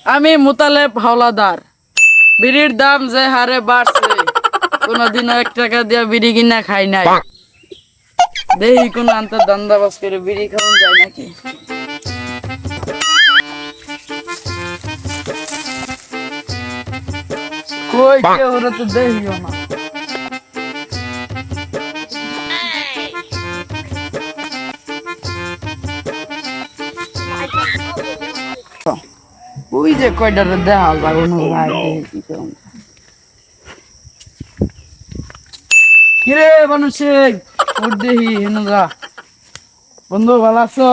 আমি মুতালেব হাওলাদার। বিড়ির দাম যে হারে বাড়ছে, কোনোদিনও 1 টাকা দিয়ে বিড়ি কিনা খাই নাই। দেখি কোন আন্তর দান্দাবাজ করে বিড়ি খাওয়ান যায় নাকি। কই কে ওরা তো দেখিও না। ওই যে কয়টারে দেখা লাগানো কিরে মানুষ দেখি হেনগা বন্ধু ভালো আছো?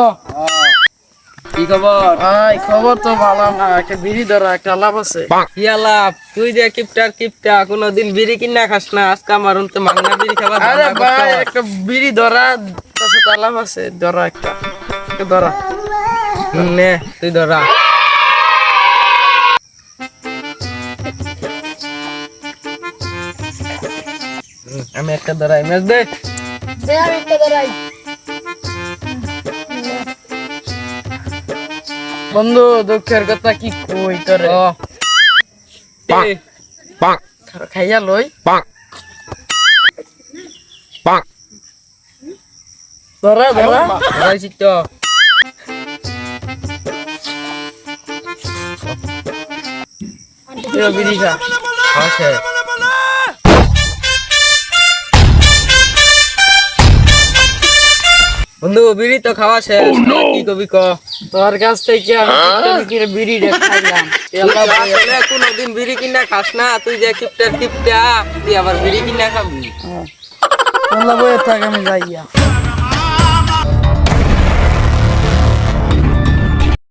কি খবর? খবর তো ভালো না, একটা বিড়ি ধরা একটা লাভ আছে। কি আলাপ? তুই যে কিপটা কোনদিন বিড়ি কিনা খাস না, আজকে আমার তো মাংনা বিড়ি খাবার আরে ভাই একটা বিড়ি ধরা তার সাথে লাভ আছে, ধরা একটা ধরা। নে তুই ধরা। আমি একটা ধরাই মেজ দে। বন্ধু দুঃখের কথা কি কই তোরে, খাইয়া লই ধরা ধরা ধরাইছি তো। বিড়ি খা। আছে বন্ধু বিড়ি তো খাওয়া শেষ, কি কবি ক? তোর কাছ থেকে আমি বিড়ি খাইলাম, কোনদিন বিড়ি কিনা খাস না, তুই যে কিপটা তুই আবার বিড়ি কিনা খাবি। বইয়ে থাক আমি যাইয়া।